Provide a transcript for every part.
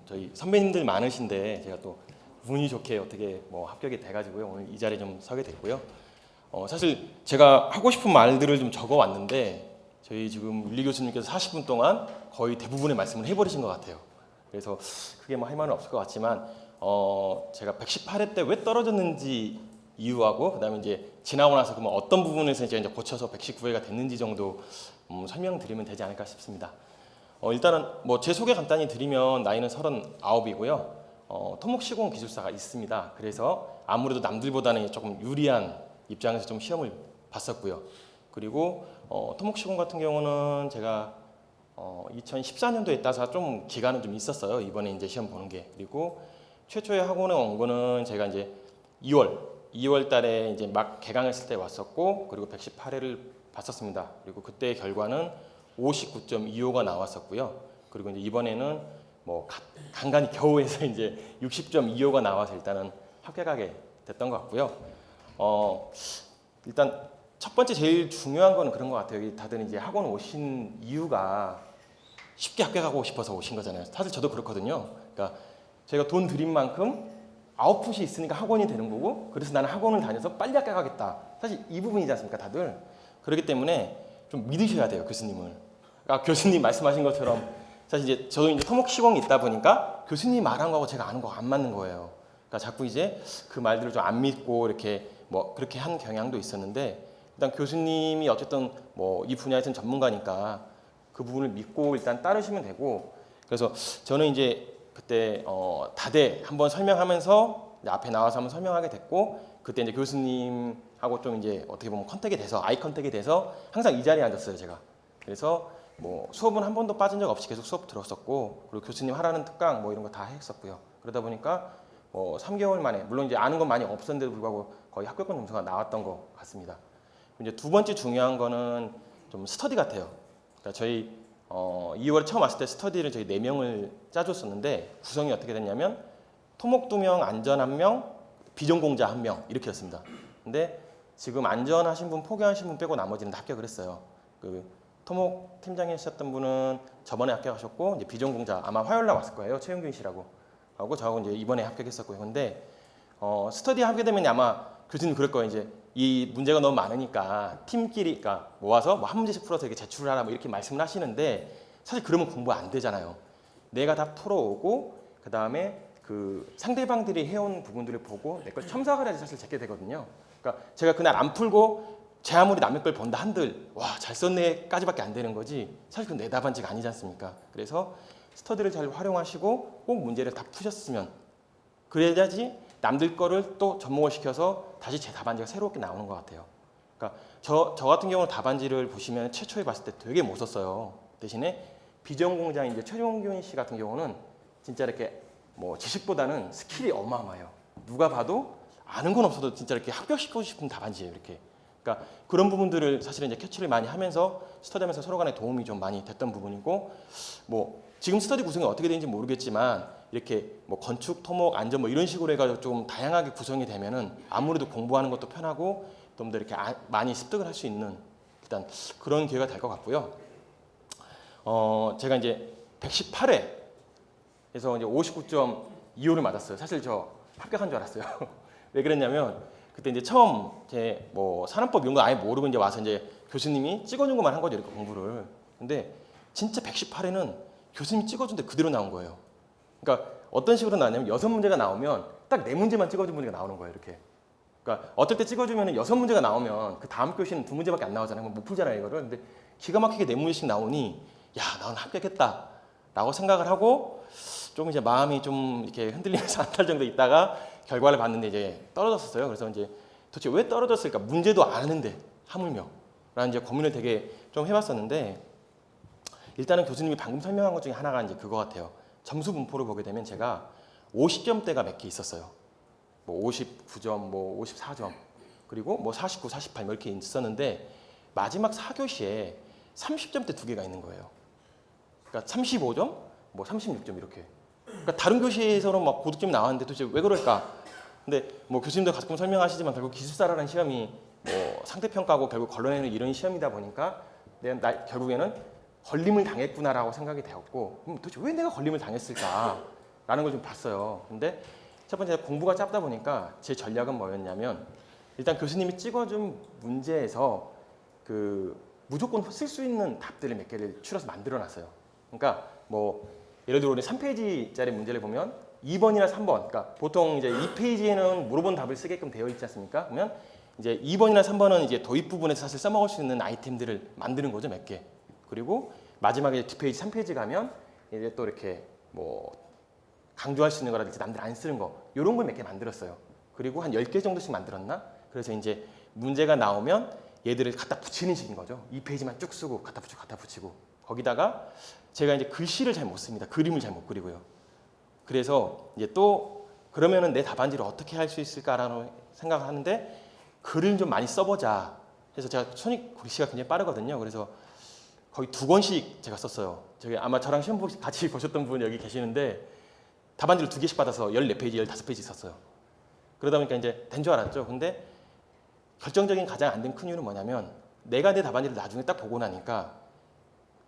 저희 선배님들 많으신데 제가 또 운이 좋게 어떻게 뭐 합격이 돼가지고요. 오늘 이 자리에 좀 서게 됐고요. 사실 제가 하고 싶은 말들을 좀 적어 왔는데 저희 지금 윤리 교수님께서 40분 동안 거의 대부분의 말씀을 해버리신 것 같아요. 그래서 크게 뭐 할 말은 없을 것 같지만 제가 118회 때 왜 떨어졌는지 이유하고 그다음에 이제 지나고 나서 그러면 어떤 부분에서 이제 고쳐서 119회가 됐는지 정도 설명드리면 되지 않을까 싶습니다. 일단은 뭐 제 소개 간단히 드리면 나이는 39이고요. 토목시공 기술사가 있습니다. 그래서 아무래도 남들보다는 조금 유리한 입장에서 좀 시험을 봤었고요. 그리고 토목시공 같은 경우는 제가 2014년도에 따서 좀 기간은 좀 있었어요. 이번에 이제 시험 보는 게. 그리고 최초에 학원에 온 거는 제가 이제 2월 달에 이제 막 개강했을 때 왔었고, 그리고 118회를 봤었습니다. 그리고 그때의 결과는 59.25가 나왔었고요. 그리고 이제 이번에는 뭐 간간히 겨우 해서 이제 60.25가 나와서 일단은 합격하게 됐던 것 같고요. 일단 첫 번째 제일 중요한 거는 그런 것 같아요. 다들 이제 학원 오신 이유가 쉽게 합격하고 싶어서 오신 거잖아요. 사실 저도 그렇거든요. 그러니까 제가 돈 들인 만큼 아웃풋이 있으니까 학원이 되는 거고, 그래서 나는 학원을 다녀서 빨리 합격하겠다. 사실 이 부분이지 않습니까, 다들. 그렇기 때문에 좀 믿으셔야 돼요, 교수님을. 그러니까 교수님 말씀하신 것처럼 사실 이제 저도 이제 토목시공이 있다 보니까 교수님 말한 거하고 제가 아는 거가 안 맞는 거예요. 그러니까 자꾸 이제 그 말들을 좀 안 믿고 이렇게 뭐 그렇게 한 경향도 있었는데, 일단 교수님이 어쨌든 뭐 이 분야에서는 전문가니까 그 부분을 믿고 일단 따르시면 되고, 그래서 저는 이제 그때 다대 한번 설명하면서 이제 앞에 나와서 한번 설명하게 됐고, 그때 이제 교수님하고 좀 이제 어떻게 보면 컨택이 돼서 아이 컨택이 돼서 항상 이 자리에 앉았어요, 제가. 그래서 뭐 수업은 한 번도 빠진 적 없이 계속 수업 들었었고, 그리고 교수님 하라는 특강 뭐 이런 거 다 했었고요. 그러다 보니까 3개월 만에, 물론 이제 아는 건 많이 없었는데도 불구하고 거의 합격권 점수가 나왔던 것 같습니다. 이제 두 번째 중요한 거는 좀 스터디 같아요. 그러니까 저희 2월에 처음 왔을 때 스터디를 저희 4명을 짜줬었는데, 구성이 어떻게 됐냐면 토목 2명, 안전 1명, 비전공자 1명 이렇게였습니다. 근데 지금 안전하신 분, 포기하신 분 빼고 나머지는 다 합격을 했어요. 그 토목 팀장이셨던 분은 저번에 합격하셨고, 이제 비전공자 아마 화요일 날 왔을 거예요. 최영균 씨라고 하고, 저하고 이제 이번에 합격했었고요. 근데 스터디 하게 되면 아마 교수님 그럴 거예요. 이제 이 문제가 너무 많으니까 팀끼리 그러니까 모아서 뭐 한 문제씩 풀어서 이렇게 제출을 하라 뭐 이렇게 말씀을 하시는데, 사실 그러면 공부 안 되잖아요. 내가 다 풀어오고 그 다음에 그 상대방들이 해온 부분들을 보고 내 걸 첨삭을 해야지 사실 제게 되거든요. 그러니까 제가 그날 안 풀고 제 아무리 남의 걸 본다 한들 와 잘 썼네까지밖에 안 되는 거지, 사실 그건 내 답안지가 아니지 않습니까? 그래서 스터디를 잘 활용하시고 꼭 문제를 다 푸셨으면, 그래야지 남들 거를 또 접목을 시켜서 다시 제 답안지가 새롭게 나오는 것 같아요. 그러니까 저 같은 경우는 답안지를 보시면 최초에 봤을 때 되게 못 썼어요. 대신에 비전공자인 이제 최종균 씨 같은 경우는 진짜 이렇게 뭐 지식보다는 스킬이 어마어마해요. 누가 봐도 아는 건 없어도 진짜 이렇게 합격시키고 싶은 답안지예요, 이렇게. 그러니까 그런 부분들을 사실은 이제 캐치를 많이 하면서 스터디하면서 서로 간에 도움이 좀 많이 됐던 부분이고, 뭐 지금 스터디 구성이 어떻게 되는지 모르겠지만 이렇게 뭐 건축, 토목, 안전 뭐 이런 식으로 해가지고 좀 다양하게 구성이 되면은 아무래도 공부하는 것도 편하고 좀 더 이렇게 많이 습득을 할 수 있는 일단 그런 기회가 될 것 같고요. 제가 이제 118회에서 이제 59.25를 맞았어요. 사실 저 합격한 줄 알았어요. 왜 그랬냐면 그때 이제 처음 제 뭐 산업법 이런 거 아예 모르고 이제 와서 이제 교수님이 찍어준 것만 한 거죠, 이렇게 공부를. 근데 진짜 118회는 교수님이 찍어준 데 그대로 나온 거예요. 그러니까 어떤 식으로 나왔냐면 6문제가 나오면 딱 4문제만 찍어준 문제가 나오는 거예요, 이렇게. 그러니까 어떨 때 찍어주면 6문제가 나오면 그 다음 교시는 2문제밖에 안 나오잖아요. 못 풀잖아요, 이거를. 근데 기가 막히게 4문제씩 나오니 야, 나는 합격했다 라고 생각을 하고 좀 이제 마음이 좀 이렇게 흔들리면서 한 달 정도 있다가 결과를 봤는데 이제 떨어졌었어요. 그래서 이제 도대체 왜 떨어졌을까? 문제도 아는데 하물며 라는 이제 고민을 되게 좀 해봤었는데, 일단은 교수님이 방금 설명한 것 중에 하나가 이제 그거 같아요. 점수 분포를 보게 되면 제가 50점대가 몇 개 있었어요. 뭐 59점, 뭐 54점, 그리고 뭐 49, 48 이렇게 있었는데 마지막 4교시에 30점대 2개가 있는 거예요. 그러니까 35점, 뭐 36점 이렇게. 그러니까 다른 교시에서는 막 고득점이 나왔는데 도대체 왜 그럴까? 근데 뭐 교수님도 가끔 설명하시지만 결국 기술사라는 시험이 뭐 상대평가고 결국 걸러내는 이런 시험이다 보니까 결국에는 걸림을 당했구나라고 생각이 되었고 도대체 왜 내가 걸림을 당했을까라는 걸 좀 봤어요. 근데 첫 번째 공부가 짧다 보니까 제 전략은 뭐였냐면 일단 교수님이 찍어준 문제에서 그 무조건 쓸 수 있는 답들을 몇 개를 추려서 만들어놨어요. 그러니까 뭐 예를 들어 우리 3페이지짜리 문제를 보면 2번이나 3번, 그러니까 보통 이제 2페이지에는 물어본 답을 쓰게끔 되어 있지 않습니까? 그러면 이제 2번이나 3번은 이제 도입 부분에서 사실 써먹을 수 있는 아이템들을 만드는 거죠, 몇 개. 그리고 마지막에 뒷페이지, 3페이지 가면 이제 또 이렇게 뭐 강조할 수 있는 거라든지 남들 안 쓰는 거 이런 걸 몇 개 만들었어요. 그리고 한 10개 정도씩 만들었나? 그래서 이제 문제가 나오면 얘들을 갖다 붙이는 식인 거죠. 2페이지만 쭉 쓰고 갖다 붙이고 갖다 붙이고 거기다가 제가 이제 글씨를 잘 못 씁니다. 그림을 잘 못 그리고요. 그래서 이제 또 그러면은 내 답안지를 어떻게 할 수 있을까라는 생각을 하는데 글을 좀 많이 써보자 해서 제가 손이 글씨가 굉장히 빠르거든요. 그래서 거의 2권씩 제가 썼어요. 저기 아마 저랑 시험 같이 보셨던 분 여기 계시는데 답안지를 2개씩 받아서 14페이지, 15페이지 썼어요. 그러다 보니까 이제 된 줄 알았죠. 근데 결정적인 가장 안 된 큰 이유는 뭐냐면 내가 내 답안지를 나중에 딱 보고 나니까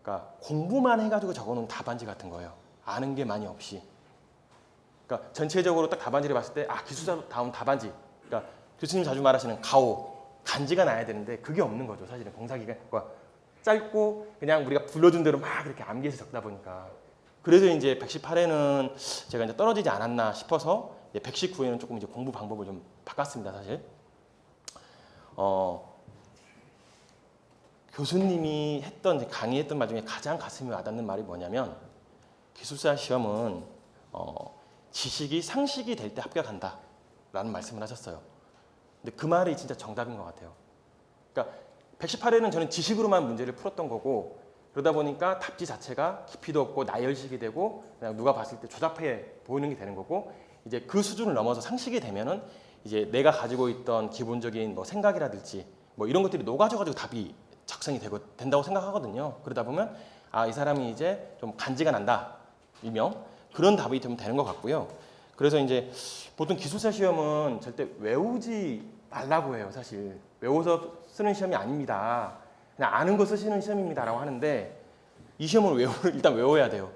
그러니까 공부만 해가지고 적어놓은 답안지 같은 거예요. 아는 게 많이 없이. 그러니까 전체적으로 딱 답안지를 봤을 때 기술자다운 답안지. 그러니까 교수님 자주 말하시는 가오, 간지가 나야 되는데 그게 없는 거죠. 사실은 공사기가 그러니까 짧고 그냥 우리가 불러준 대로 막 이렇게 암기해서 적다 보니까. 그래서 이제 118회는 제가 이제 떨어지지 않았나 싶어서 119회는 조금 이제 공부 방법을 좀 바꿨습니다, 사실. 교수님이 했던 강의했던 말 중에 가장 가슴이 와닿는 말이 뭐냐면 기술사 시험은 지식이 상식이 될 때 합격한다라는 말씀을 하셨어요. 근데 그 말이 진짜 정답인 것 같아요. 그러니까 118회는 저는 지식으로만 문제를 풀었던 거고 그러다 보니까 답지 자체가 깊이도 없고 나열식이 되고 그냥 누가 봤을 때 조잡해 보이는 게 되는 거고 이제 그 수준을 넘어서 상식이 되면은 이제 내가 가지고 있던 기본적인 뭐 생각이라든지 뭐 이런 것들이 녹아져가지고 답이 작성이 된다고 생각하거든요. 그러다 보면 이 사람이 이제 좀 간지가 난다 일명 그런 답이 좀 되는 것 같고요. 그래서 이제 보통 기술사 시험은 절대 외우지 말라고 해요. 사실 외워서 쓰는 시험이 아닙니다. 그냥 아는 거 쓰시는 시험입니다라고 하는데 이 시험은 일단 외워야 돼요.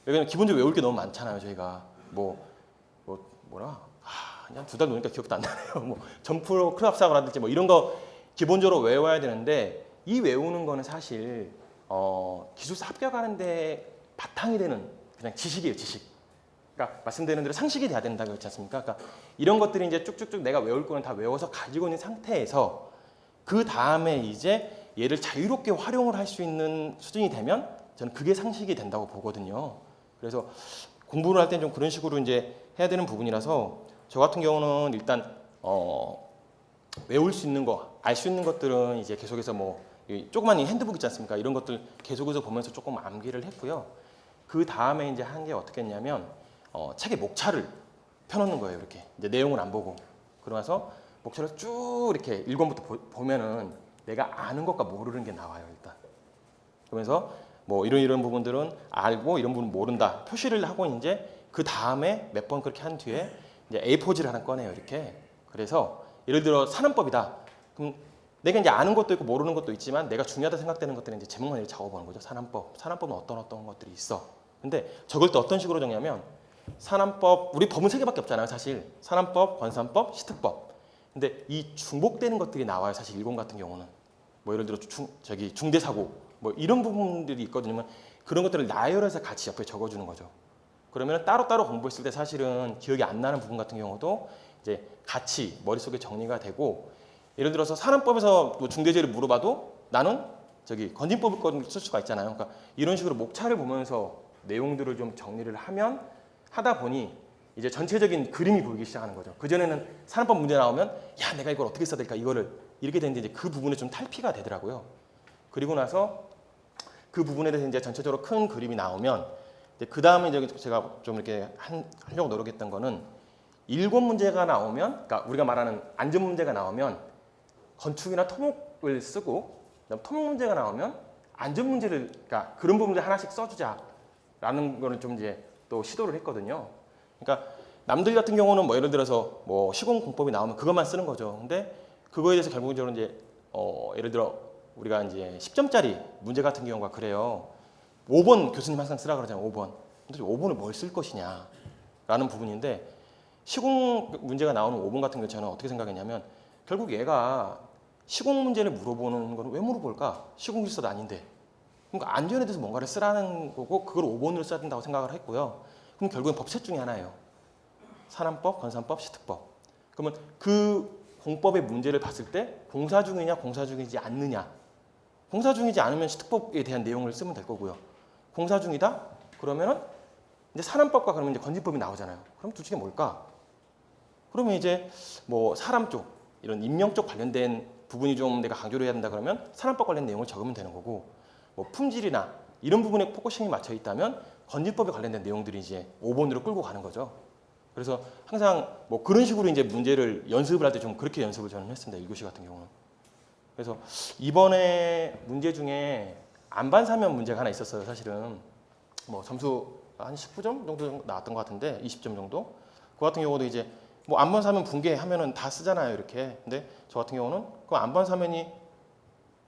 왜냐면 기본적으로 외울 게 너무 많잖아요. 저희가 뭐라 그냥 2달 노니까 기억도 안 나네요. 뭐 점프로 클럽사고라든지 뭐 이런 거 기본적으로 외워야 되는데 이 외우는 거는 사실 기술사 합격하는데 바탕이 되는 그냥 지식이에요, 지식. 그러니까 말씀드린 대로 상식이 돼야 된다고 했지 않습니까? 그러니까 이런 것들이 이제 쭉쭉쭉 내가 외울 거는 다 외워서 가지고 있는 상태에서 그 다음에 이제 얘를 자유롭게 활용을 할 수 있는 수준이 되면 저는 그게 상식이 된다고 보거든요. 그래서 공부를 할 때 좀 그런 식으로 이제 해야 되는 부분이라서 저 같은 경우는 일단 외울 수 있는 거, 알 수 있는 것들은 이제 계속해서 뭐 조그만 핸드북 있지 않습니까? 이런 것들 계속해서 보면서 조금 암기를 했고요. 그 다음에 이제 한 게 어떻게 했냐면 책의 목차를 펴놓는 거예요. 이렇게 이제 내용을 안 보고 그러면서 목차를 쭉 이렇게 1권부터 보면은 내가 아는 것과 모르는 게 나와요. 일단 그러면서 뭐 이런 부분들은 알고 이런 부분 모른다 표시를 하고 이제 그 다음에 몇 번 그렇게 한 뒤에 이제 A4지를 하나 꺼내요. 이렇게 그래서 예를 들어 산업법이다. 그럼 내가 이제 아는 것도 있고 모르는 것도 있지만 내가 중요하다 생각되는 것들은 이제 제목만 이렇게 적어보는 거죠. 산업법은 어떤 것들이 있어. 근데 적을 때 어떤 식으로 적냐면 산업법 우리 법은 3개밖에 없잖아요. 사실 산업법, 건산법, 시특법. 근데 이 중복되는 것들이 나와요. 사실 일본 같은 경우는 뭐 예를 들어 중대사고 뭐 이런 부분들이 있거든요. 그런 것들을 나열해서 같이 옆에 적어주는 거죠. 그러면 따로따로 공부했을 때 사실은 기억이 안 나는 부분 같은 경우도 이제 같이 머릿속에 정리가 되고 예를 들어서 산업법에서 뭐 중대재를 물어봐도 나는 건진법을 쓸 수가 있잖아요. 그러니까 이런 식으로 목차를 보면서 내용들을 좀 정리를 하다 보니 이제 전체적인 그림이 보이기 시작하는 거죠. 그전에는 산업법 문제 나오면 야 내가 이걸 어떻게 써야 될까 이거를 이렇게 되는데 이제 그 부분에 좀 탈피가 되더라고요. 그리고 나서 그 부분에 대해서 이제 전체적으로 큰 그림이 나오면 그 다음에 이제 제가 좀 이렇게 하려고 노력했던 거는 일곱 문제가 나오면 그러니까 우리가 말하는 안전 문제가 나오면 건축이나 토목을 쓰고 그다음 토목 문제가 나오면 안전 문제를 그러니까 그런 부분들 하나씩 써주자라는 거를 좀 이제 또 시도를 했거든요. 그러니까 남들 같은 경우는 뭐 예를 들어서 뭐 시공공법이 나오면 그것만 쓰는 거죠. 근데 그거에 대해서 결국적으로 이제 예를 들어 우리가 이제 10점짜리 문제 같은 경우가 그래요. 5번 교수님 항상 쓰라 그러잖아요. 5번. 근데 5번을 뭘 쓸 것이냐라는 부분인데 시공 문제가 나오는 5번 같은 경우 저는 어떻게 생각했냐면 결국 얘가 시공 문제를 물어보는 건 왜 물어볼까? 시공 기술도 아닌데. 그러니까 안전에 대해서 뭔가를 쓰라는 거고 그걸 5번으로 써야 된다고 생각을 했고요. 그럼 결국엔 법 셋 중에 하나예요. 산안법, 건산법, 시특법. 그러면 그 공법의 문제를 봤을 때 공사 중이냐 공사 중이지 않느냐. 공사 중이지 않으면 시특법에 대한 내용을 쓰면 될 거고요. 공사 중이다? 그러면은 이제 산안법과 그러면 이제 건진법이 나오잖아요. 그럼 둘 중에 뭘까? 그러면 이제 뭐 사람 쪽, 이런 인명 쪽 관련된 부분이 좀 내가 강조를 해야 된다 그러면 산안법 관련 내용을 적으면 되는 거고 뭐 품질이나 이런 부분에 포커싱이 맞춰 있다면 건진법에 관련된 내용들이 이제 5번으로 끌고 가는 거죠. 그래서 항상 뭐 그런 식으로 이제 문제를 연습을 할 때 좀 그렇게 연습을 저는 했습니다. 1교시 같은 경우는. 그래서 이번에 문제 중에 안반사면 문제가 하나 있었어요. 사실은 뭐 점수 한 19점 정도 나왔던 것 같은데 20점 정도. 그 같은 경우도 이제 뭐 안반사면 붕괴하면은 다 쓰잖아요. 이렇게. 근데 저 같은 경우는 그 안반사면이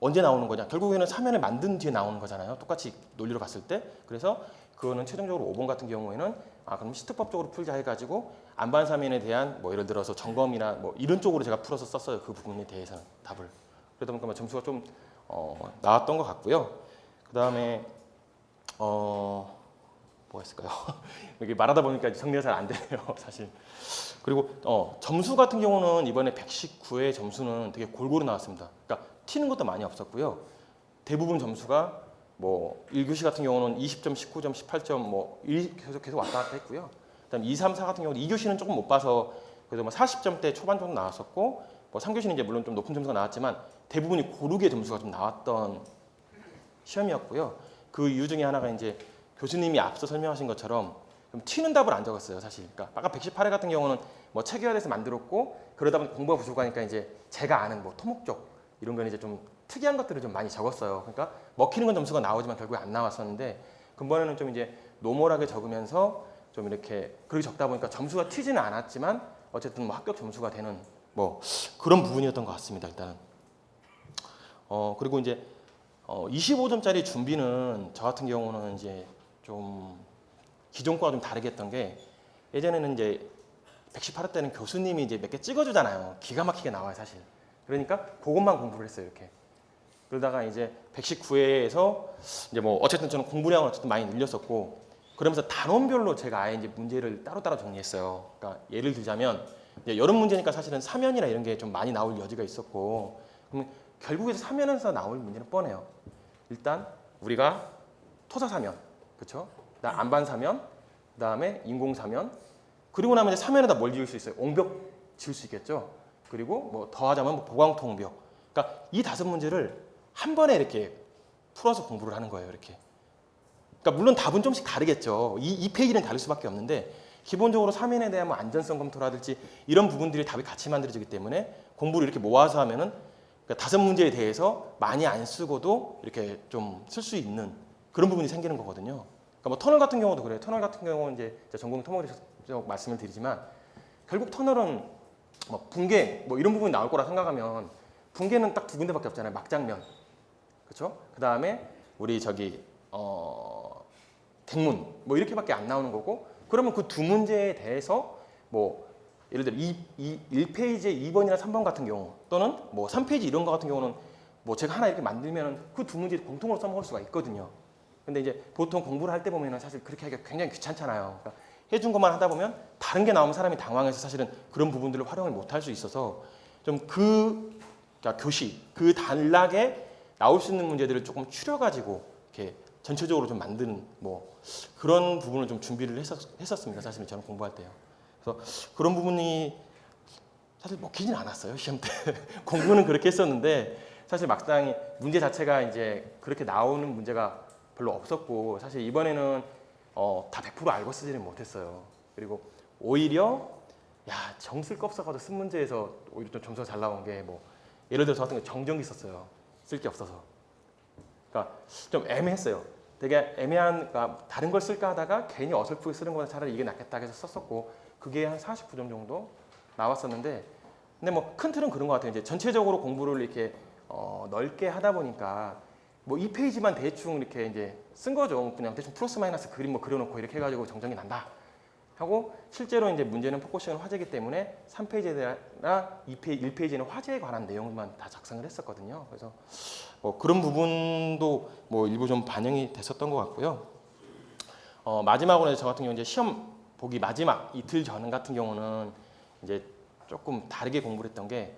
언제 나오는 거냐? 결국에는 사면을 만든 뒤에 나오는 거잖아요. 똑같이 논리로 봤을 때. 그래서 그거는 최종적으로 5번 같은 경우에는 그럼 시특법적으로 풀자 해가지고 안반사면에 대한 뭐 예를 들어서 점검이나 뭐 이런 쪽으로 제가 풀어서 썼어요. 그 부분에 대해서는 답을. 그러다 보니까 점수가 좀 나왔던 것 같고요. 그 다음에 뭐가 있을까요? 이게 말하다 보니까 정리가 잘 안 되네요, 사실. 그리고 점수 같은 경우는 이번에 119의 점수는 되게 골고루 나왔습니다. 그러니까 튀는 것도 많이 없었고요. 대부분 점수가 뭐 1교시 같은 경우는 20점, 19점, 18점 뭐 계속 왔다 갔다 했고요. 그다음 2, 3, 4 같은 경우는 2교시는 조금 못 봐서 그래도 뭐 40점대 초반 정도 나왔었고 뭐 3교시는 이제 물론 좀 높은 점수가 나왔지만 대부분이 고르게 점수가 좀 나왔던 시험이었고요. 그 이유 중에 하나가 이제 교수님이 앞서 설명하신 것처럼 좀 튀는 답을 안 적었어요, 사실. 그러니까 아까 118회 같은 경우는 뭐 체계화돼서 만들었고 그러다 보니 공부가 부족하니까 이제 제가 아는 뭐 토목적 이런 건 이제 좀 특이한 것들을 좀 많이 적었어요. 그러니까 먹히는 건 점수가 나오지만 결국에 안 나왔었는데 근본에는 좀 이제 노멀하게 적으면서 좀 이렇게 그렇게 적다 보니까 점수가 튀지는 않았지만 어쨌든 뭐 합격 점수가 되는 뭐 그런 부분이었던 것 같습니다. 일단은. 그리고 이제 25점짜리 준비는 저 같은 경우는 이제 좀 기존 거와 좀 다르게 했던 게 예전에는 이제 118회 때는 교수님이 이제 몇 개 찍어주잖아요. 기가 막히게 나와요, 사실. 그러니까 그것만 공부를 했어요, 이렇게. 그러다가 이제 119회에서 이제 뭐 어쨌든 저는 공부량을 어쨌든 많이 늘렸었고 그러면서 단원별로 제가 아예 이제 문제를 따로따로 정리했어요. 그러니까 예를 들자면 이제 여름 문제니까 사실은 사면이나 이런 게 좀 많이 나올 여지가 있었고 그럼 결국에 사면에서 나올 문제는 뻔해요. 일단 우리가 토사 사면, 그렇죠? 그다음 안반 사면, 그다음에 인공 사면, 그리고 나면 이제 사면에다 뭘 지을 수 있어요? 옹벽 지을 수 있겠죠. 그리고 뭐 더하자면 뭐 보강통벽. 그러니까 이 5문제를 한 번에 이렇게 풀어서 공부를 하는 거예요, 이렇게. 그러니까 물론 답은 좀씩 다르겠죠. 이 페이지는 다를 수밖에 없는데 기본적으로 사면에 대한 뭐 안전성 검토라든지 이런 부분들이 답이 같이 만들어지기 때문에 공부를 이렇게 모아서 하면은 그러니까 5문제에 대해서 많이 안 쓰고도 이렇게 좀 쓸 수 있는 그런 부분이 생기는 거거든요. 그러니까 뭐 터널 같은 경우도 그래요. 터널 같은 경우는 이제 전공 토목이라서 말씀을 드리지만 결국 터널은 뭐 붕괴 뭐 이런 부분이 나올 거라 생각하면 붕괴는 딱 2군데밖에 없잖아요. 막장면, 그렇죠? 그 다음에 우리 저기 객문 뭐 이렇게밖에 안 나오는 거고 그러면 그 2문제에 대해서 뭐 예를 들어 1페이지에 2번이나 3번 같은 경우 또는 뭐 3페이지 이런 거 같은 경우는 뭐 제가 하나 이렇게 만들면 그 2문제를 공통으로 써먹을 수가 있거든요. 근데 이제 보통 공부를 할 때 보면은 사실 그렇게 하기가 굉장히 귀찮잖아요. 그러니까 해준 것만 하다 보면 다른 게 나오면 사람이 당황해서 사실은 그런 부분들을 활용을 못 할 수 있어서 좀 그러니까 교시 그 단락에 나올 수 있는 문제들을 조금 추려가지고 이렇게 전체적으로 좀 만드는 뭐 그런 부분을 좀 준비를 했었습니다. 사실 저는 공부할 때요. 그래서 그런 부분이 사실 먹히진 않았어요. 시험 때 공부는 그렇게 했었는데 사실 막상 문제 자체가 이제 그렇게 나오는 문제가 별로 없었고 사실 이번에는 다 100% 알고 쓰지는 못했어요. 그리고 오히려 정 쓸 거 없어가지고 쓴 문제에서 오히려 좀 점수가 잘 나온 게 뭐 예를 들어서 같은 거 정전기 썼어요. 쓸 게 없어서. 그러니까 좀 애매했어요. 되게 애매한 그러니까 다른 걸 쓸까 하다가 괜히 어설프게 쓰는 거는 차라리 이게 낫겠다 해서 썼었고 그게 한 49점 정도 나왔었는데 근데 뭐 큰 틀은 그런 것 같아요. 이제 전체적으로 공부를 이렇게 넓게 하다 보니까 뭐 이 페이지만 대충 이렇게 이제 쓴 거죠. 그냥 대충 플러스 마이너스 그림 뭐 그려놓고 이렇게 해가지고 정정이 난다 하고, 실제로 이제 문제는 포커싱은 화제이기 때문에 3페이지나 1페이지는 화제에 관한 내용만 다 작성을 했었거든요. 그래서 뭐 그런 부분도 뭐 일부 좀 반영이 됐었던 것 같고요. 마지막으로 저 같은 경우 이제 시험 보기 마지막 이틀 전 같은 경우는 이제 조금 다르게 공부를 했던 게,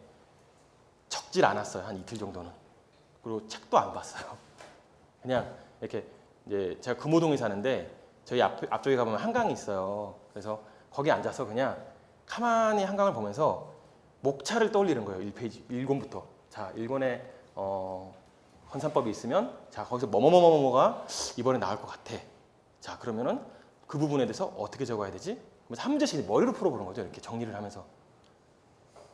적질 않았어요. 한 이틀 정도는. 그리고 책도 안 봤어요. 그냥 이렇게 이제 제가 금호동에 사는데 저희 앞쪽에 가보면 한강이 있어요. 그래서 거기 앉아서 그냥 가만히 한강을 보면서 목차를 떠올리는 거예요. 1페이지, 1권부터. 자, 1권에 헌산법이 있으면 자, 거기서 뭐뭐뭐뭐가 이번에 나올 것 같아. 자, 그러면은 그 부분에 대해서 어떻게 적어야 되지? 한 문제씩 머리로 풀어보는 거죠. 이렇게 정리를 하면서.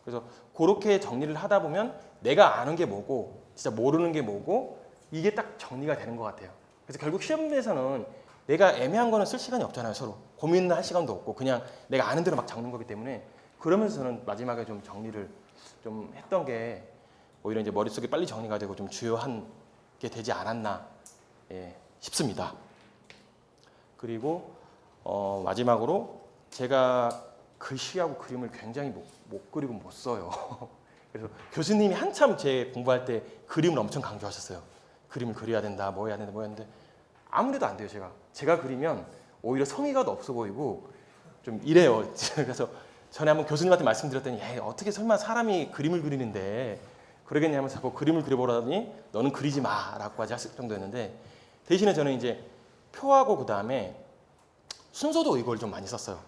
그래서 그렇게 정리를 하다 보면 내가 아는 게 뭐고 진짜 모르는 게 뭐고 이게 딱 정리가 되는 것 같아요. 그래서 결국 시험에서는 내가 애매한 거는 쓸 시간이 없잖아요. 서로 고민할 시간도 없고 그냥 내가 아는 대로 막 적는 거기 때문에, 그러면서 저는 마지막에 좀 정리를 좀 했던 게 오히려 이제 머릿속에 빨리 정리가 되고 좀 주요한 게 되지 않았나 싶습니다. 그리고 마지막으로 제가 글씨하고 그림을 굉장히 못 그리고 못 써요. 그래서 교수님이 한참 제 공부할 때 그림을 엄청 강조하셨어요. 그림을 그려야 된다, 뭐 해야 된다, 뭐 해야 된다. 아무래도 안 돼요. 제가 그리면 오히려 성의가 더 없어 보이고 좀 이래요. 그래서 전에 한번 교수님한테 말씀드렸더니 어떻게 설마 사람이 그림을 그리는데 그러겠냐 하면서 자꾸 그림을 그려보라더니 너는 그리지 마라고까지 하실 정도였는데, 대신에 저는 이제 표하고 그 다음에 순서도 이걸 좀 많이 썼어요.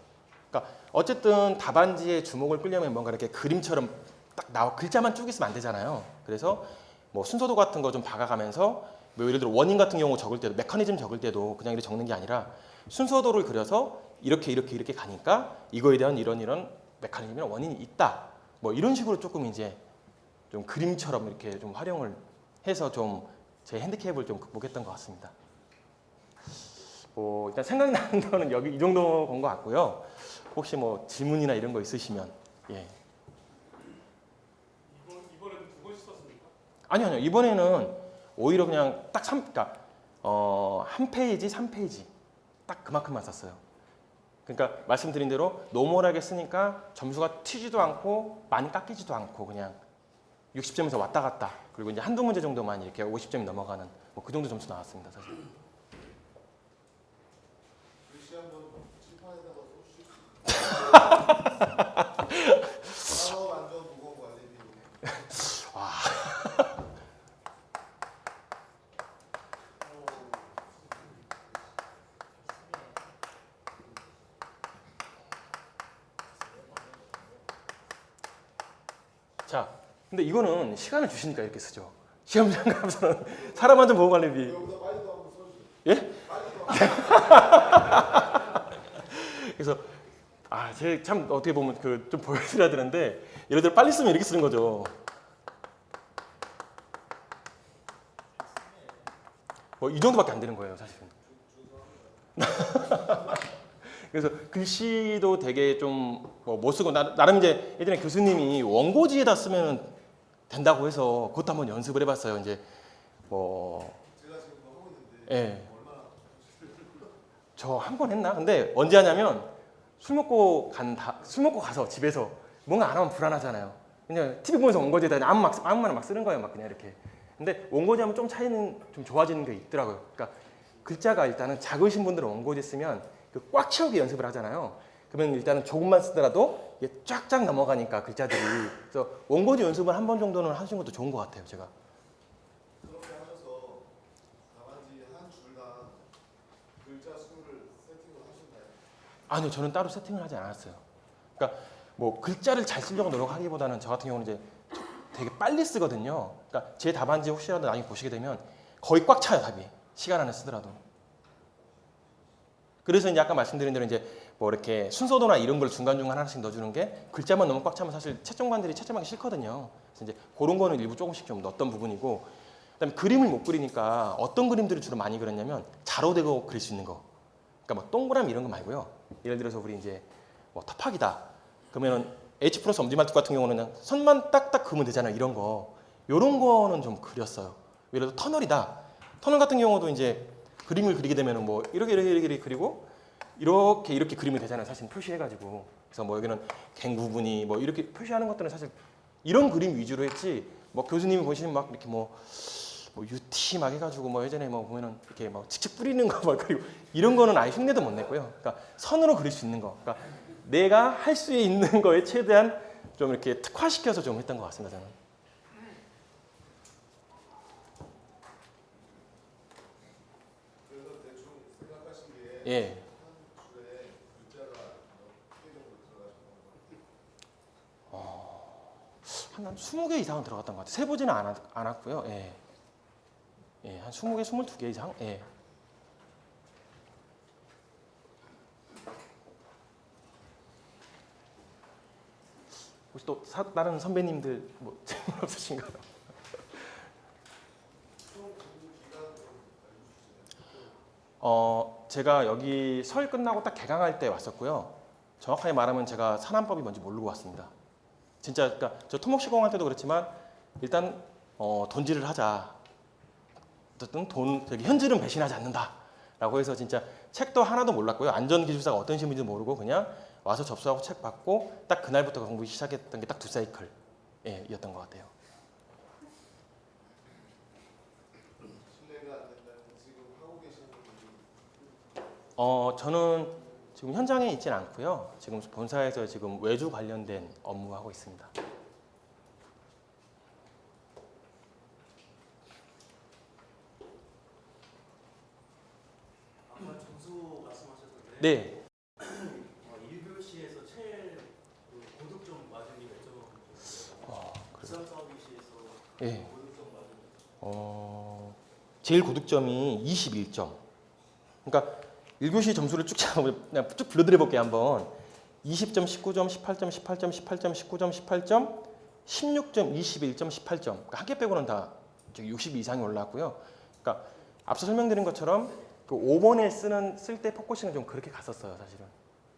그러니까 어쨌든 답안지에 주목을 끌려면 뭔가 이렇게 그림처럼 딱 나와 글자만 쭉 있으면 안 되잖아요. 그래서 뭐 순서도 같은 거 좀 박아가면서 뭐 예를 들어 원인 같은 경우 적을 때도 메커니즘 적을 때도 그냥 이렇게 적는 게 아니라 순서도를 그려서 이렇게 가니까 이거에 대한 이런 메커니즘이나 원인이 있다. 뭐 이런 식으로 조금 이제 좀 그림처럼 이렇게 좀 활용을 해서 좀 제 핸디캡을 좀 극복했던 것 같습니다. 뭐 일단 생각나는 거는 여기 이 정도 본 것 같고요. 혹시 뭐 질문이나 이런 거 있으시면. 이번에도 2번씩 썼습니까? 아니요. 이번에는 오히려 그냥 딱 그러니까 한 페이지, 3페이지 딱 그만큼만 썼어요. 그러니까 말씀드린 대로 노멀하게 쓰니까 점수가 튀지도 않고 많이 깎이지도 않고 그냥 60점에서 왔다 갔다, 그리고 이제 한두 문제 정도만 이렇게 50점이 넘어가는 뭐 그 정도 점수 나왔습니다, 사실. 글씨 한번 칠판에다가 쏘시. 완전 무거운 거 아니에요? 와. 자, 근데 이거는 시간을 주시니까 이렇게 쓰죠. 시험장 가서는 사람 안전 보호관리비. 여기다 빨리도 한번 써주세요. 예? 빨리도. 그래서 제 참 어떻게 보면 그 좀 보여드려야 되는데, 예를 들어 빨리 쓰면 이렇게 쓰는 거죠. 뭐 이 정도밖에 안 되는 거예요, 사실은. 그래서 글씨도 되게 좀 못 쓰고 나름 이제 예전에 교수님이 원고지에다 쓰면 된다고 해서 그것도 한번 연습을 해봤어요. 이제 뭐 제가 지금 하고 있는데 얼마나 저 한 번 했나? 근데 언제 하냐면 술 먹고 가서 집에서 뭔가 안 하면 불안하잖아요. 그냥 TV 보면서 원고지에다 그냥 아무거나 막 쓰는 거예요, 막 그냥 이렇게. 근데 원고지 하면 좀 차이는 좀 좋아지는 게 있더라고요. 그러니까 글자가 일단은 작으신 분들은 원고지 쓰면 그 꽉 채우기 연습을 하잖아요. 그러면 일단은 조금만 쓰더라도 이게 쫙쫙 넘어가니까 글자들이. 그래서 원고지 연습을 한 번 정도는 하시는 것도 좋은 것 같아요, 제가. 그렇게 하셔서 답안지 한 줄당 글자 수를 세팅을 하셨나요? 아니요, 저는 따로 세팅을 하지 않았어요. 그러니까 뭐 글자를 잘 쓰려고 노력하기보다는 저 같은 경우는 이제 되게 빨리 쓰거든요. 그러니까 제 답안지 혹시라도 나중에 보시게 되면 거의 꽉 차요, 답이. 시간 안에 쓰더라도. 그래서 이제 아까 말씀드린 대로 이제 뭐 이렇게 순서도나 이런 걸 중간중간 하나씩 넣어주는 게, 글자만 너무 꽉 차면 사실 채점관들이 채점하기 싫거든요. 그래서 이제 그런 거는 일부 조금씩 좀 넣었던 부분이고, 그다음에 그림을 못 그리니까 어떤 그림들을 주로 많이 그렸냐면 자로대고 그릴 수 있는 거. 그러니까 뭐 동그라미 이런 거 말고요. 예를 들어서 우리 이제 뭐 터파기다. 그러면은 H 플러스 엄지말뚝 같은 경우는 그냥 선만 딱딱 그으면 되잖아요. 이런 거. 이런 거는 좀 그렸어요. 예를 들어 터널이다. 터널 같은 경우도 이제 그림을 그리게 되면은 뭐 이렇게 그리고 이렇게 그림이 되잖아요. 사실 표시해가지고. 그래서 뭐 여기는 갱부분이 뭐 이렇게 표시하는 것들은 사실 이런 그림 위주로 했지. 뭐 교수님이 보시는 막 이렇게 뭐 UT 막 해가지고 뭐 예전에 뭐 보면은 이렇게 막 직접 뿌리는 거 막 그리고 이런 거는 아예 흉내도 못 냈고요. 그러니까 선으로 그릴 수 있는 거. 그러니까 내가 할 수 있는 거에 최대한 좀 이렇게 특화시켜서 좀 했던 것 같습니다. 저는. 그래서 대충 생각하신 게 예. 한 줄에 글자가 몇 개 정도 들어가신 건가요? 한 20개 이상은 들어갔던 것 같아요. 세보지는 않았고요. 예. 예, 한 20개, 22개 이상. 예. 혹시 또 다른 선배님들 뭐 질문 없으신가요? 수능 공부 기간 좀 제가 여기 설 끝나고 딱 개강할 때 왔었고요. 정확하게 말하면 제가 산안법이 뭔지 모르고 왔습니다. 진짜 그러니까 저 토목시공할 때도 그렇지만 일단 돈질을 하자. 어쨌든 저기 현질은 배신하지 않는다라고 해서 진짜 책도 하나도 몰랐고요. 안전기술사가 어떤 식인지도 모르고 그냥 와서 접수하고 책 받고 딱 그날부터 공부 시작했던 게 딱 2사이클이었던 것 같아요. 실례가 안 된다면 지금 하고 계시는 분이 저는 지금 현장에 있진 않고요. 지금 본사에서 지금 외주 관련된 업무 하고 있습니다. 아까 점수 말씀하셨는데 네. 1교시에서 제일 고득점 맞은 게 몇 점이었어요? 부산 서비스에서 예. 고득점 맞은 게 제일 고득점이 21점. 그러니까 1교시 점수를 쭉 그냥 쭉 불러드려 볼게요 한번. 20점, 19점, 18점, 18점, 18점, 19점, 18점, 16점, 21점, 18점. 그러니까 한 개 빼고는 다 60 이상이 올라왔고요. 그러니까 앞서 설명드린 것처럼 그 5번에 쓸 때 포커싱은 좀 그렇게 갔었어요, 사실은.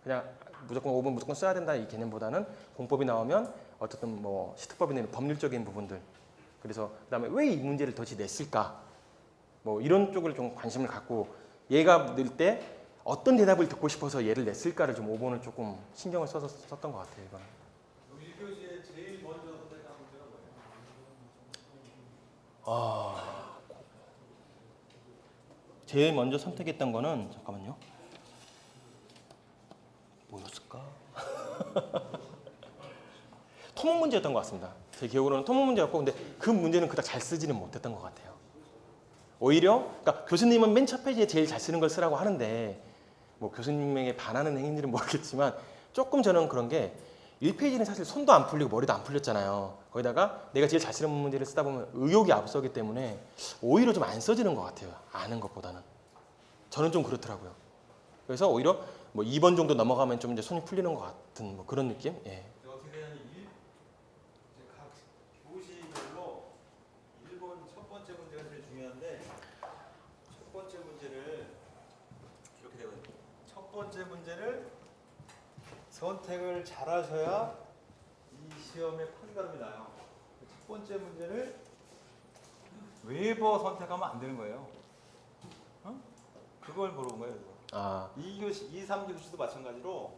그냥 무조건 5번 무조건 써야 된다 이 개념보다는 공법이 나오면 어쨌든 뭐 시특법이나 법률적인 부분들. 그래서 그다음에 왜 이 문제를 도대체 냈을까? 뭐 이런 쪽을 좀 관심을 갖고 얘가 낼 때 어떤 대답을 듣고 싶어서 얘를 냈을까를 좀 5번을 조금 신경을 써서 썼던 것 같아요, 이거는. 1교시에 제일 먼저 선택한 문제가 뭐예요? 제일 먼저 선택했던 거는 잠깐만요. 뭐였을까? 토목 문제였던 것 같습니다. 제 기억으로는 토목 문제였고, 근데 그 문제는 그닥 잘 쓰지는 못했던 것 같아요. 오히려, 그러니까 교수님은 맨 첫 페이지에 제일 잘 쓰는 걸 쓰라고 하는데, 뭐 교수님에게 반하는 행위들은 모르겠지만, 조금 저는 그런 게 1페이지는 사실 손도 안 풀리고 머리도 안 풀렸잖아요. 거기다가 내가 제일 잘 쓰는 문제를 쓰다 보면 의욕이 앞서기 때문에 오히려 좀 안 써지는 것 같아요. 아는 것보다는. 저는 좀 그렇더라고요. 그래서 오히려 뭐 2번 정도 넘어가면 좀 이제 손이 풀리는 것 같은 뭐 그런 느낌? 예. 어떻게 되냐면 각 교시별로 1번 첫 번째 문제가 제일 중요한데 첫 번째 문제를 이렇게 되거든요. 첫 번째 문제를 선택을 잘하셔야 이 시험의 판가름이 나요. 첫 번째 문제를 웨이버 선택하면 안 되는 거예요. 어? 그걸 물어본 거예요. 그거. 2교시, 2, 3교시도 마찬가지로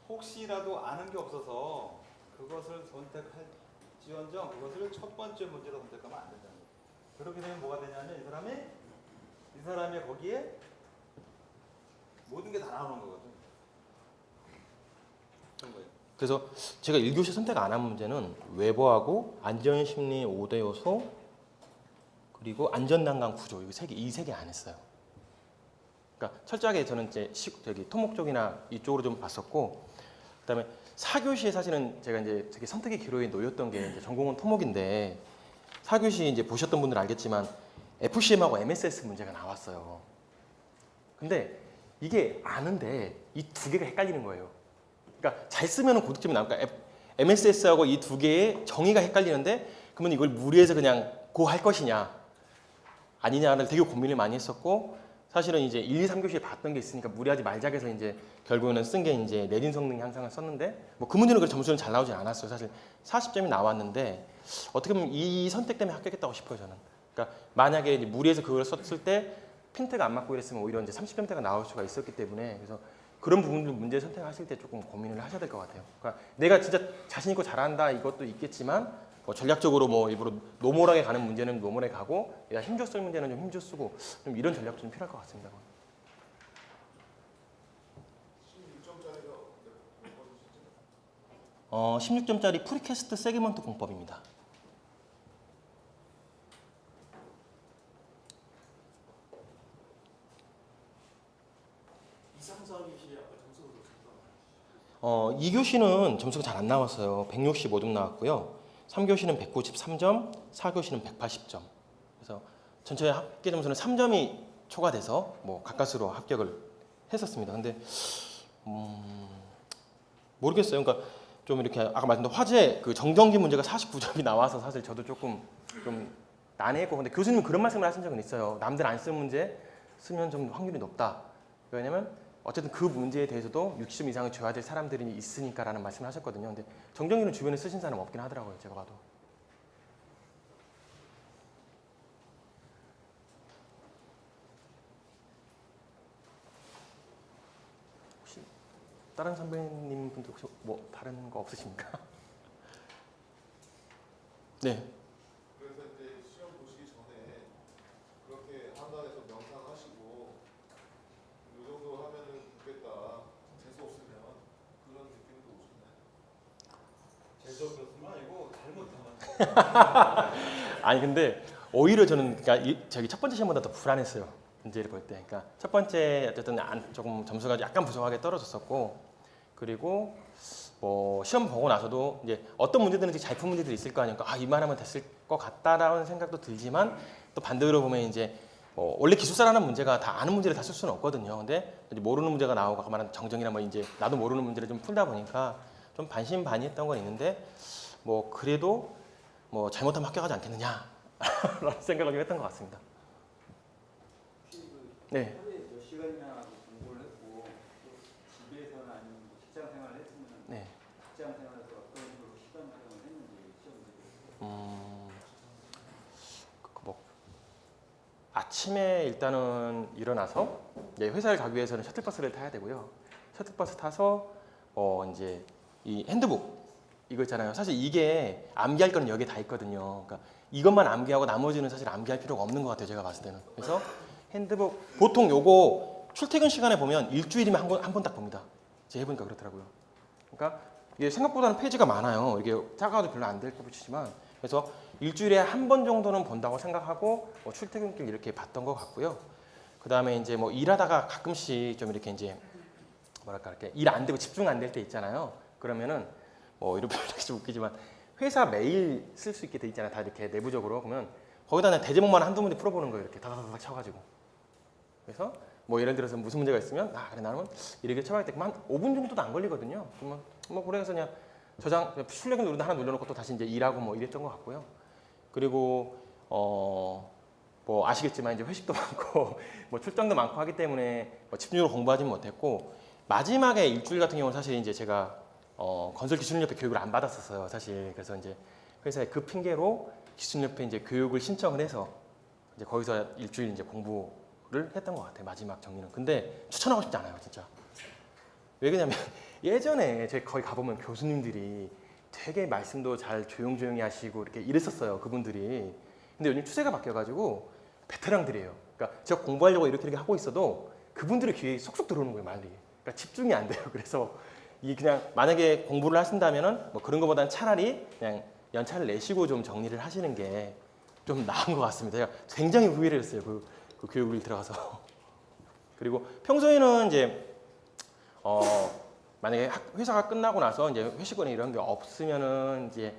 혹시라도 아는 게 없어서 그것을 선택할지언정 그것을 첫 번째 문제로 선택하면 안 된다는 거예요. 그렇게 되면 뭐가 되냐면 이 사람이 거기에 모든 게 다 나오는 거거든. 그런 거예요. 그래서 제가 1교시 선택 안 한 문제는 외부하고 안전심리 5대 요소 그리고 안전난강 구조 이 세 개 안 했어요. 그러니까 철저하게 저는 이제 저기 토목 쪽이나 이쪽으로 좀 봤었고 그다음에 4교시에 사실은 제가 이제 되게 선택의 기로에 놓였던 게 이제 전공은 토목인데 4교시 이제 보셨던 분들 알겠지만 FCM하고 MSS 문제가 나왔어요. 근데 이게 아는데 이 두 개가 헷갈리는 거예요. 그러니까 잘 쓰면 고득점이 나올까? MSS하고 이 두 개의 정의가 헷갈리는데 그러면 이걸 무리해서 그냥 고 할 것이냐 아니냐를 되게 고민을 많이 했었고 사실은 이제 1, 2, 3교시에 봤던 게 있으니까 무리하지 말자 해서 이제 결국에는 쓴 게 이제 내린 성능 향상을 썼는데 뭐 그 문제는 그 점수는 잘 나오진 않았어요. 사실 40점이 나왔는데 어떻게 보면 이 선택 때문에 합격했다고 싶어요 저는. 그러니까 만약에 이제 무리해서 그걸 썼을 때 핀트가 안 맞고 이랬으면 오히려 이제 30점대가 나올 수가 있었기 때문에 그래서 그런 부분들 문제 선택하실 때 조금 고민을 하셔야 될 것 같아요. 그러니까 내가 진짜 자신 있고 잘한다 이것도 있겠지만 뭐 전략적으로 뭐 일부러 노멀하게 가는 문제는 노멀하게 가고 야 힘줘 쓸 문제는 좀 힘줘 쓰고 좀 이런 전략도 좀 필요할 것 같습니다. 16점짜리 프리캐스트 세그먼트 공법입니다. 2, 3, 4교시 아까 점수가 좋습니다. 2교시는 점수가 잘 안 나왔어요. 165점 나왔고요. 3교시는 193점, 4교시는 180점. 그래서 전체 합계 점수는 3점이 초과돼서 뭐 가까스로 합격을 했었습니다. 근데 모르겠어요. 그러니까 좀 이렇게 아까 말씀드린 화제 그 정정기 문제가 49점이 나와서 사실 저도 조금 좀 난해했고 근데 교수님은 그런 말씀을 하신 적은 있어요. 남들 안 쓴 문제 쓰면 좀 확률이 높다. 왜냐면 어쨌든 그 문제에 대해서도 60점 이상을 줘야 될 사람들이 있으니까라는 말씀을 하셨거든요. 근데 정정기는 주변에 쓰신 사람 없긴 하더라고요. 제가 봐도. 혹시 다른 선배님 분들 혹시 뭐 다른 거 없으십니까? 네. 그래서 이제 시험 보시기 전에 그렇게 한강에서 명상하시고 이 정도 하면은 좋겠다. 재수 없으면 그런 느낌도 오셨나요? 재수 없었으면 아니고 잘못하면. 아니 근데 오히려 저는 그러니까 저기 첫 번째 시험보다 더 불안했어요. 문제를 볼 때. 그러니까 첫 번째 어쨌든 조금 점수가 약간 부족하게 떨어졌었고 그리고 뭐 시험 보고 나서도 이제 어떤 문제들은 잘 푼 문제들이 있을 거 아니까 이만하면 됐을 것 같다라는 생각도 들지만 또 반대로 보면 이제 원래 기술사라는 문제가 다 아는 문제를 다 쓸 수는 없거든요. 근데 이제 모르는 문제가 나오고 아까 말한 정정이나 뭐 이제 나도 모르는 문제를 좀 풀다 보니까 좀 반신반의했던 건 있는데 뭐 그래도 뭐 잘못하면 합격하지 않겠느냐라는 생각을 좀 했던 것 같습니다. 네. 하루에 몇 시간이나 공부를 했고 또 집에서나 아니면 직장 생활을 했으면 네. 직장 생활에서 어떤 식으로 시간 활용을 했는지 시험 대비 뭐 아침에 일단은 일어나서 회사를 가기 위해서는 셔틀버스를 타야 되고요. 셔틀버스 타서 이제 이 핸드북 이거 있잖아요. 사실 이게 암기할 거는 여기에 다 있거든요. 그러니까 이것만 암기하고 나머지는 사실 암기할 필요가 없는 것 같아요. 제가 봤을 때는. 그래서 핸드북 보통 요거 출퇴근 시간에 보면 일주일이면 한 번 딱 봅니다. 제가 해보니까 그렇더라고요. 그러니까 이게 생각보다는 페이지가 많아요. 이게 작아도 별로 안 될 것 같지만 그래서 일주일에 한 번 정도는 본다고 생각하고 출퇴근길 이렇게 봤던 것 같고요. 그 다음에 이제 뭐 일하다가 가끔씩 좀 이렇게 이제 뭐랄까 이렇게 일 안 되고 집중 안 될 때 있잖아요. 그러면은 이렇게 좀 웃기지만 회사 메일 쓸 수 있게 돼 있잖아요. 다 이렇게 내부적으로 그러면 거기다 그냥 대제목만 한두 문제 풀어보는 거예요. 이렇게 다다다닥 쳐가지고. 그래서 뭐 예를 들어서 무슨 문제가 있으면 그래 나는 이렇게 쳐봐야 돼. 한 5분 정도도 안 걸리거든요. 그러면 뭐 그래서 그냥 저장 출력기 누르다 하나 눌러놓고 또 다시 이제 일하고 뭐 이랬던 것 같고요. 그리고 뭐 아시겠지만 이제 회식도 많고 뭐 출장도 많고 하기 때문에 집중적으로 공부하지는 못했고 마지막에 일주일 같은 경우는 사실 이제 제가 건설기술협회 교육을 안 받았었어요. 사실 그래서 이제 회사에 그 핑계로 기술협회 이제 교육을 신청을 해서 이제 거기서 일주일 이제 공부를 했던 것 같아요. 마지막 정리는. 근데 추천하고 싶지 않아요, 진짜. 왜 그러냐면 예전에 제가 거기 가보면 교수님들이 되게 말씀도 잘 조용조용히 하시고 이렇게 이랬었어요. 그분들이. 근데 요즘 추세가 바뀌어가지고 베테랑들이에요. 그러니까 제가 공부하려고 이렇게 하고 있어도 그분들의 귀에 쏙쏙 들어오는 거예요, 말이. 그러니까 집중이 안 돼요. 그래서 이 그냥 만약에 공부를 하신다면은 뭐 그런 것보다는 차라리 그냥 연차를 내시고 좀 정리를 하시는 게 좀 나은 것 같습니다. 제가 굉장히 후회를 했어요. 그 교육을 들어가서. 그리고 평소에는 이제 만약에 회사가 끝나고 나서 이제 회식거나 이런 게 없으면은 이제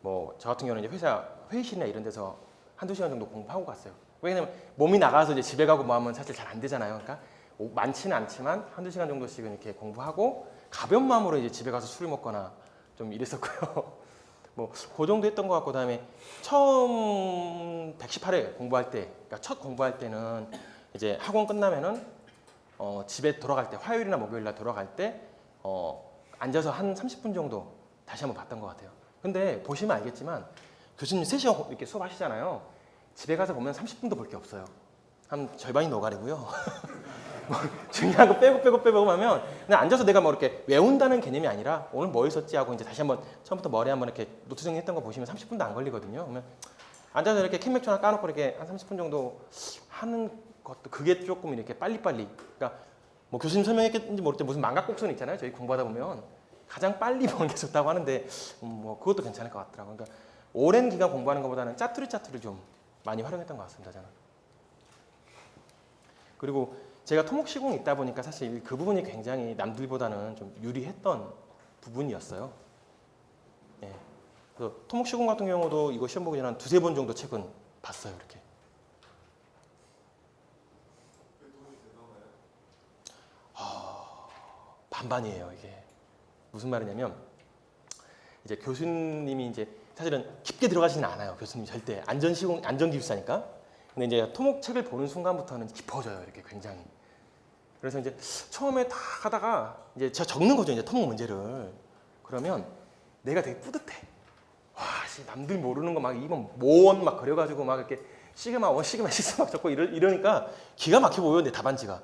뭐 저 같은 경우는 이제 회사 회의실이나 이런 데서 한두 시간 정도 공부하고 갔어요. 왜냐면 몸이 나가서 이제 집에 가고 뭐 하면 사실 잘 안 되잖아요. 그러니까 많지는 않지만 한두 시간 정도씩은 이렇게 공부하고 가벼운 마음으로 이제 집에 가서 술을 먹거나 좀 이랬었고요. 뭐 그 정도 했던 것 같고 그다음에 처음 118회 공부할 때, 그러니까 첫 공부할 때는 이제 학원 끝나면은 집에 돌아갈 때 화요일이나 목요일날 돌아갈 때 앉아서 한 30분 정도 다시 한번 봤던 것 같아요. 근데 보시면 알겠지만 교수님 3시간 이렇게 수업하시잖아요. 집에 가서 보면 30분도 볼 게 없어요. 한 절반이 노가리고요. 뭐 중요한 거 빼고 하면 그냥 앉아서 내가 뭐 이렇게 외운다는 개념이 아니라 오늘 뭐 있었지 하고 이제 다시 한번 처음부터 머리 한번 이렇게 노트 정리했던 거 보시면 30분도 안 걸리거든요. 그러면 앉아서 이렇게 캔맥주 하나 까놓고 이렇게 한 30분 정도 하는 것도 그게 조금 이렇게 빨리빨리. 그러니까 뭐 교수님 설명했겠는지 모르겠는데 무슨 망각곡선 있잖아요. 저희 공부하다 보면 가장 빨리 보는 게 좋다고 하는데 뭐 그것도 괜찮을 것 같더라고요. 그러니까 오랜 기간 공부하는 것보다는 짜투리 좀 많이 활용했던 것 같습니다. 저는. 그리고 제가 토목 시공이 있다 보니까 사실 그 부분이 굉장히 남들보다는 좀 유리했던 부분이었어요. 예. 그래서 토목 시공 같은 경우도 이거 시험 보기 전에 한 2-3번 정도 책은 봤어요. 이렇게. 반반이에요. 이게 무슨 말이냐면 이제 교수님이 이제 사실은 깊게 들어가지는 않아요. 교수님 절대 안전기술사니까. 근데 이제 토목책을 보는 순간부터는 깊어져요. 이렇게 굉장히. 그래서 이제 처음에 다 하다가 이제 제가 적는 거죠. 이제 토목 문제를. 그러면 내가 되게 뿌듯해. 와, 남들 모르는 거 막 이번 모원 막 그려가지고 막 이렇게 시그마 1, 시그마 6 막 적고 이러니까 기가 막혀 보여요. 내 답안지가.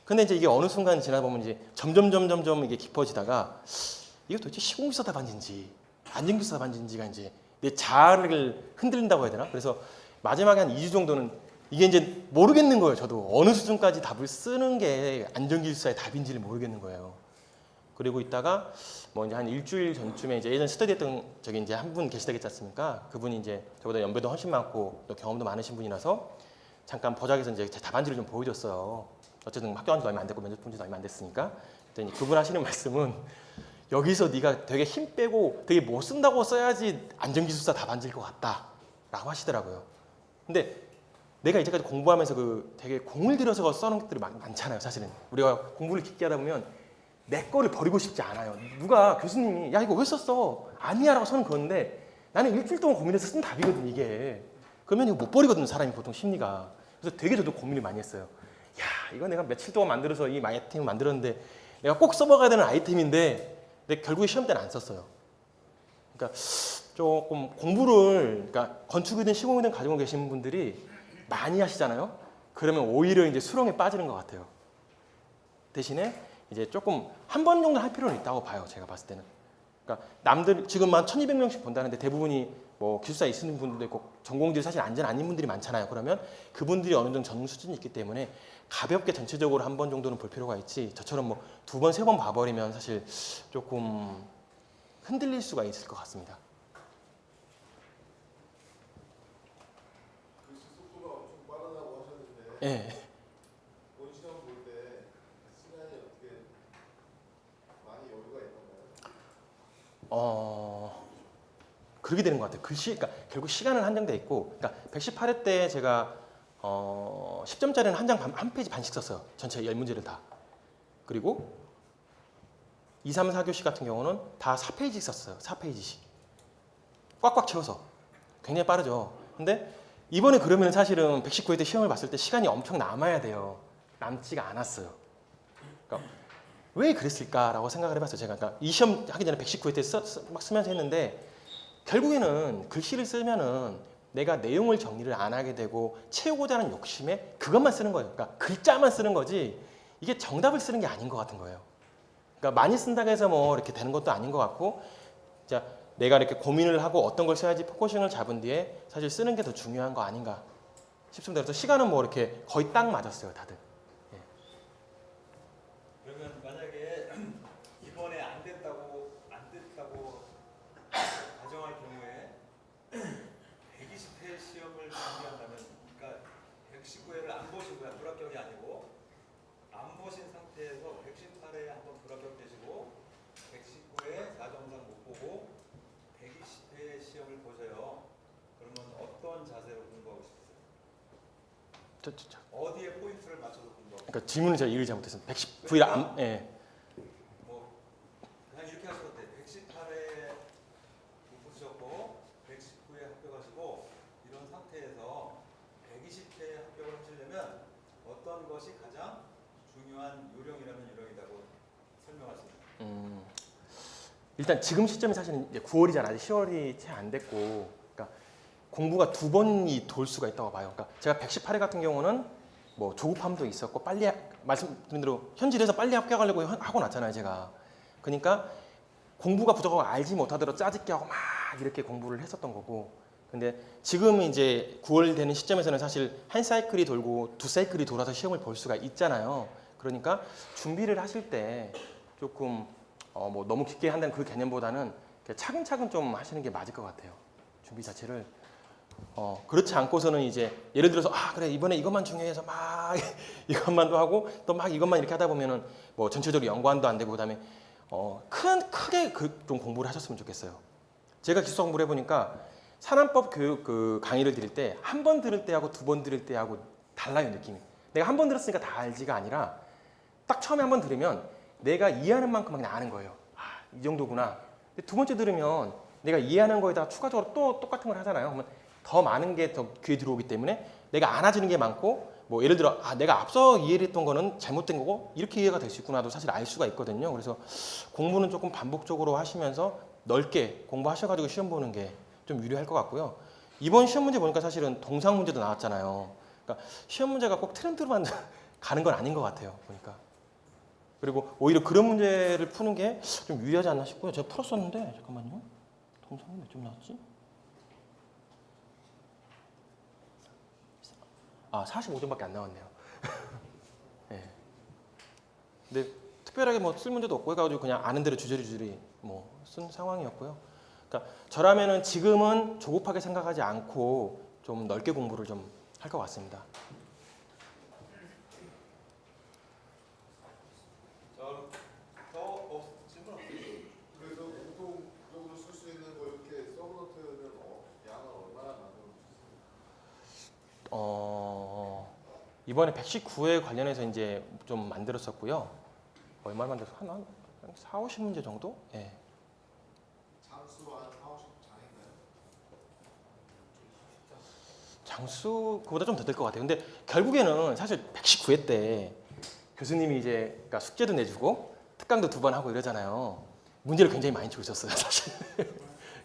근데 이제 이게 어느 순간 지나보면 이제 점점 이게 깊어지다가 이게 도대체 시공기사 답안지인지 안전기사 답안지인지가 이제 내 자아를 흔들린다고 해야 되나? 그래서 마지막에 한 2주 정도는 이게 이제 모르겠는 거예요. 저도 어느 수준까지 답을 쓰는 게 안전기술사의 답인지를 모르겠는 거예요. 그리고 있다가 뭐 이제 한 일주일 전쯤에 이제 예전 스터디했던 저기 이제 한 분 계시다겠지 않습니까? 그분이 이제 저보다 연배도 훨씬 많고 또 경험도 많으신 분이라서 잠깐 보자기에서 이제 제 답안지를 좀 보여줬어요. 어쨌든 학교 간 지도 얼마 안 됐고 면접 본 지도 얼마 안 됐으니까. 그랬더니 그분 하시는 말씀은 여기서 네가 되게 힘 빼고 되게 못 쓴다고 써야지 안전기술사 답안지일 것 같다라고 하시더라고요. 근데 내가 이제까지 공부하면서 그 되게 공을 들여서 써놓은 것들이 많잖아요. 사실은 우리가 공부를 깊게 하다 보면 내 거를 버리고 싶지 않아요. 누가 교수님이 야 이거 왜 썼어? 아니야라고 써는 그건데 나는 일주일 동안 고민해서 쓴 답이거든 이게. 그러면 이거 못 버리거든요. 사람이 보통 심리가. 그래서 되게 저도 고민을 많이 했어요. 야 이거 내가 며칠 동안 만들어서 이 아이템을 만들었는데 내가 꼭 써먹어야 되는 아이템인데 근데 결국에 시험 때는 안 썼어요. 그러니까 조금 공부를 그러니까 건축이든 시공이든 가지고 계신 분들이 많이 하시잖아요. 그러면 오히려 이제 수렁에 빠지는 것 같아요. 대신에 이제 조금 한 번 정도 할 필요는 있다고 봐요. 제가 봤을 때는. 그러니까 남들 지금 한 1,200명씩 본다는데 대부분이 뭐 기술사 있는 분들도 있고 전공들이 사실 안전 아닌 분들이 많잖아요. 그러면 그분들이 어느 정도 전공 수준이 있기 때문에 가볍게 전체적으로 한 번 정도는 볼 필요가 있지. 저처럼 뭐 2번, 3번 봐버리면 사실 조금 흔들릴 수가 있을 것 같습니다. 글씨 속도가 엄청 빠르다고 하셨는데 예. 본 시험 볼 때 시간이 어떻게 많이 여유가 있던가요? 그렇게 되는 것 같아요. 그러니까 결국 시간은 한정돼 있고, 그러니까 118회 때 제가 10점짜리는 한 페이지 반씩 썼어요. 전체 10문제를 다. 그리고 2, 3, 4교시 같은 경우는 다 4페이지 썼어요. 4페이지씩. 꽉꽉 채워서. 굉장히 빠르죠. 근데 이번에 그러면 사실은 119회 때 시험을 봤을 때 시간이 엄청 남아야 돼요. 남지가 않았어요. 그러니까 왜 그랬을까라고 생각을 해봤어요. 제가 그러니까 이 시험 하기 전에 119회 때 막 쓰면서 했는데 결국에는 글씨를 쓰면은 내가 내용을 정리를 안 하게 되고 채우고자 하는 욕심에 그것만 쓰는 거예요. 그러니까 글자만 쓰는 거지 이게 정답을 쓰는 게 아닌 것 같은 거예요. 그러니까 많이 쓴다고 해서 뭐 이렇게 되는 것도 아닌 것 같고 자, 내가 이렇게 고민을 하고 어떤 걸 써야지 포커싱을 잡은 뒤에 사실 쓰는 게 더 중요한 거 아닌가 싶습니다. 그래서 시간은 뭐 이렇게 거의 딱 맞았어요, 다들. 예. 그러면 만약에 이번에 안 됐다고 가정할 경우에 120회 시험을 준비한다면, 그러니까 119회를 안 보시고요, 불합격이 아니고 안 보신 상태에서 118회에 한번 불합격되시고 119회 4점상 못 보고 120회 시험을 보셔요. 그러면 어떤 자세로 공부하고 싶으세요? 어디에 포인트를 맞춰서 공부하고? 그러니까 질문을 제가 이해를 잘못했습니다. 119일 안, 예. 뭐 그냥 이렇게 하셔도 돼. 118회 못 보셨고 119회 합격하시고 이런 상태에서 120회 합격을 하시려면 어떤 것이 가장 중요한 요령이라면 요령이라고 설명하십니다. 일단 지금 시점이 사실은 이제 9월이잖아요. 아직 10월이 채 안 됐고, 그러니까 공부가 두 번이 돌 수가 있다고 봐요. 그러니까 제가 118회 같은 경우는 뭐 조급함도 있었고 빨리 말씀드린 대로 현질에서 빨리 합격하려고 하고 났잖아요, 제가. 그러니까 공부가 부족하고 알지 못하더라도 짜집기 하고 막 이렇게 공부를 했었던 거고. 근데 지금 이제 9월 되는 시점에서는 사실 한 사이클이 돌고 두 사이클이 돌아서 시험을 볼 수가 있잖아요. 그러니까 준비를 하실 때 조금 뭐 너무 깊게 한다는 그 개념보다는 차근차근 좀 하시는 게 맞을 것 같아요. 준비 자체를. 그렇지 않고서는 이제 예를 들어서 그래 이번에 이것만 중요해서 막 이것만도 하고 또 막 이것만 이렇게 하다 보면은 뭐 전체적으로 연관도 안 되고 그다음에 크게 좀 공부를 하셨으면 좋겠어요. 제가 기숙사 공부를 해보니까 산안법 교육 그 강의를 드릴 때 한 번 들을 때하고 두 번 들을 때하고 달라요, 느낌이. 내가 한 번 들었으니까 다 알지가 아니라 딱 처음에 한 번 들으면 내가 이해하는 만큼만 그냥 아는 거예요. 이 정도구나. 근데 두 번째 들으면 내가 이해하는 거에다가 추가적으로 또 똑같은 걸 하잖아요. 그러면 더 많은 게 더 귀에 들어오기 때문에 내가 알아지는 게 많고 뭐 예를 들어 내가 앞서 이해를 했던 거는 잘못된 거고 이렇게 이해가 될 수 있구나도 사실 알 수가 있거든요. 그래서 공부는 조금 반복적으로 하시면서 넓게 공부하셔가지고 시험 보는 게 좀 유리할 것 같고요. 이번 시험 문제 보니까 사실은 동상 문제도 나왔잖아요. 그러니까 시험 문제가 꼭 트렌드로만 가는 건 아닌 것 같아요, 보니까. 그리고 오히려 그런 문제를 푸는 게 좀 유리하지 않나 싶고요. 제가 풀었었는데 잠깐만요. 동상이 몇 점 나왔지? 45점밖에 안 나왔네요. 네. 근데 특별하게 뭐 쓸 문제도 없고 해가지고 그냥 아는 대로 주저리 뭐 쓴 상황이었고요. 그러니까 저라면은 지금은 조급하게 생각하지 않고 좀 넓게 공부를 좀 할 것 같습니다. 질문 없어요? 그래서 공통적으로 쓸 수 있는 거 이렇게 써브노트는 양을 얼마나 만들어 주세요? 이번에 119회 관련해서 이제 좀 만들었었고요. 얼마 만들었어? 한 4, 50문제 정도? 예. 장수로 한 4, 50장인가요? 장수보다 좀 더 될 것 같아요. 근데 결국에는 사실 119회 때 교수님이 이제 그러니까 숙제도 내주고 특강도 2번 하고 이러잖아요. 문제를 굉장히 많이 주셨어요, 사실.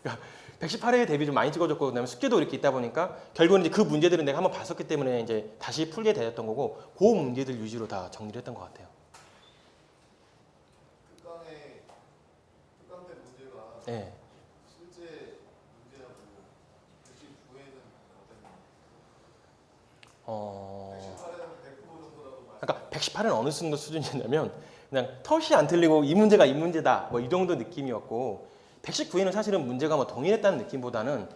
그러니까 118회 대비 좀 많이 찍어줬고 그다음에 숙제도 이렇게 있다 보니까 결국은 이제 그 문제들은 내가 한번 봤었기 때문에 이제 다시 풀게 되었던 거고 그 문제들 위주로 다 정리를 했던 것 같아요. 특강 때 문제가 네. 실제 문제하고 119회는 어땠나요? 118회는 100% 정도라고 그러니까 118은 어느 정도 수준이었냐면 그냥 턱이 안 틀리고 이 문제가 이 문제다 뭐 이 정도 느낌이었고 119회는 사실은 문제가 뭐 동일했다는 느낌보다는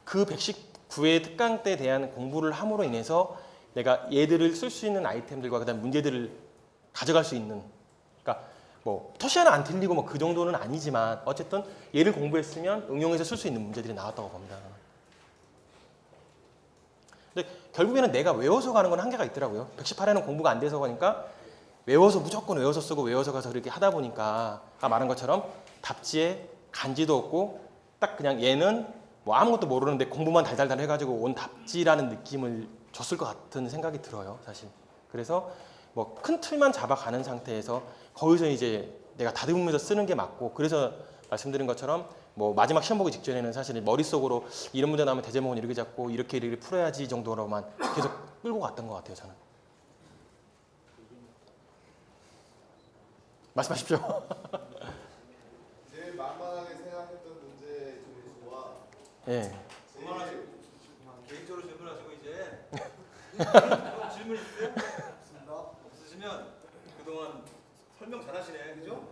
그 119회 특강 때 대한 공부를 함으로 인해서 내가 얘들을 쓸 수 있는 아이템들과 그다음 문제들을 가져갈 수 있는 그러니까 뭐 터시 하나 안 틀리고 뭐 그 정도는 아니지만 어쨌든 얘를 공부했으면 응용해서 쓸 수 있는 문제들이 나왔다고 봅니다. 근데 결국에는 내가 외워서 가는 건 한계가 있더라고요. 118회는 공부가 안 돼서 가니까 외워서 무조건 외워서 쓰고 외워서 가서 그렇게 하다 보니까 아까 말한 것처럼 답지에 간지도 없고 딱 그냥 얘는 뭐 아무것도 모르는데 공부만 달달달 해가지고 온 답지라는 느낌을 줬을 것 같은 생각이 들어요, 사실. 그래서 뭐 큰 틀만 잡아가는 상태에서 거기서 이제 내가 다듬으면서 쓰는 게 맞고 그래서 말씀드린 것처럼 뭐 마지막 시험 보기 직전에는 사실 머릿속으로 이런 문제 나오면 대제목은 이렇게 잡고 이렇게 풀어야지 정도로만 계속 끌고 갔던 것 같아요, 저는. 말씀하십시오. 제일 만만하게 생각했던 문제 점수와 예. 그만하시고 개인적으로 질문하시고 이제 질문 있으세요? 없으시면 그동안 설명 잘하시네, 그죠?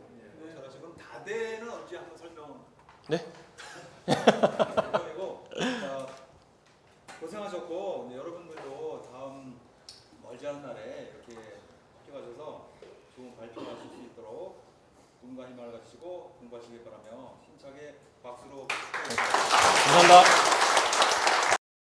잘하시고 그럼 다대는 언제 한번 설명? 네? 그리고 고생하셨고 이제 여러분들도 다음 멀지 않은 날에 이렇게 합격하셔서 좋은 발표하실 수 있도록 꿈과 희망을 가지시고 공부하시길 바라며 힘차게 박수로 축하드립니다. 감사합니다.